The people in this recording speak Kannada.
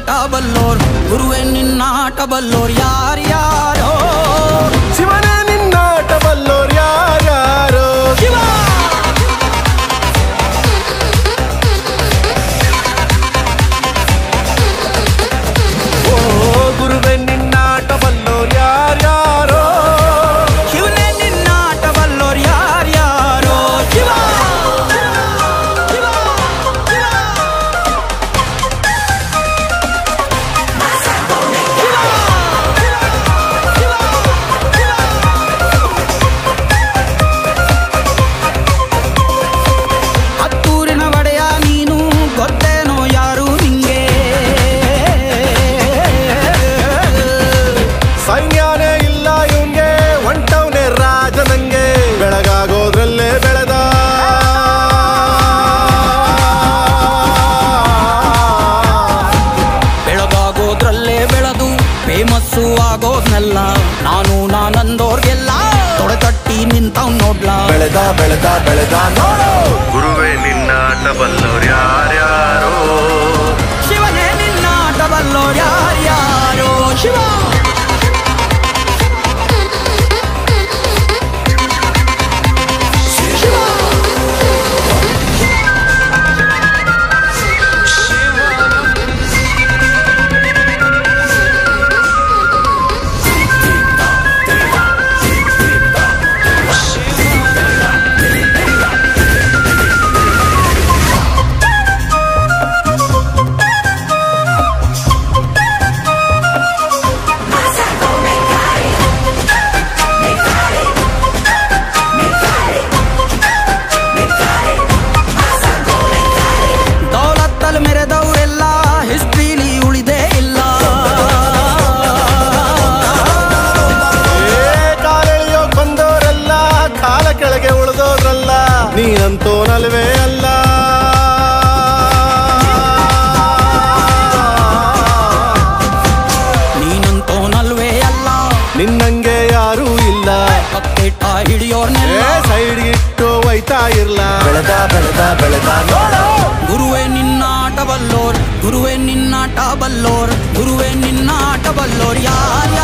ನಿನ್ನಾಟ ಬಲ್ಲೋರ್ ಗುರುವೆ ನಿನ್ನಾಟ ಬಲ್ಲೋರ್ ಯಾರ್ಯಾರೋ ಶಿವನೇ ನಿನ್ನಾಟ ಬಲ್ಲೋರ್ ಯಾರ್ಯಾರೋ ಶಿವ ಗುರುವೆ ನಿನ್ನಾಟ ಬಲ್ಲೋರ್ ಯಾರ್ಯಾರೋ ಶಿವನೇ ನಿನ್ನಾಟ ಬಲ್ಲೋರ್ ಯಾರ್ಯಾರೋ ಶಿವ ಹತ್ತೂರಿನ ಒಡೆಯ ನೀನು ಗೊತ್ತೇನೋ ಯಾರು ನಿಂಗೆ ಸೈನ್ಯನೇ ಇಲ್ಲ ಇವಂಗೆ ಹೊಂಟವನೇ ರಾಜನಂಗೆ ಬೆಳಗಾಗೋದ್ರಲ್ಲೇ ಬೆಳೆದ ಬೆಳಗಾಗೋದ್ರಲ್ಲೇ ಬೆಳೆದು ಫೇಮಸ್ಸು ಆಗೋದ್ನೆಲ್ಲ ನಾನಂದೋರ್ಗೆಲ್ಲ ತೊಡೆತಟ್ಟಿ ನಿಂತವ್ ನೋಡ್ಲಾ ಬೆಳೆದ ಬೆಳೆದ ಬೆಳೆದ ನೋಡು ಗುರುವೆ ನಿನ್ನಾಟ ಬಲ್ಲೋರ್ ಯಾರ್ಯಾರೋ ಶಿವನೇ ನಿನ್ನಾಟ ಬಲ್ಲೋರ್ ಯಾರ್ಯಾರೋ ಶಿವ ದೌಲತ್ತಲ್ಲಿ ಮೆರೆದವರೆಲ್ಲ ಹಿಸ್ಟ್ರಿಲಿ ಉಳಿದೇ ಇಲ್ಲ ಕಾಲೆಳೆಯೋಕ್ ಬಂದವರೆಲ್ಲ ಕಾಲ ಕೆಳಗೆ ಉಳಿದೋದ್ರಲ್ಲ ನೀನಂತೂ ನಲ್ವೇ ಅಲ್ಲ ನೀನಂತೋನಲ್ವೇ ಅಲ್ಲ ನಿನ್ನಂಗೆ ಯಾರೂ ಇಲ್ಲ ಕಕ್ಕಿಟ್ಟ ಹಿಡಿಯೋರ್ನೆಲ್ಲ ಸೈಡ್ಗಿಟ್ಟು ಒಯ್ತಾ ಇರ್ಲ ಬೆಳೆದ ಬೆಳೆದ ಬೆಳೆದ ನೋಡು ಗುರುವೆ ನಿನ್ನಾಟ ಬಲ್ಲೋರ್ ಗುರುವೆ ನಿನ್ನಾಟ ಬಲ್ಲೋರ್ ಗುರುವೆ ನಿನ್ನಾಟ ಬಲ್ಲೋರ್ ಯಾರ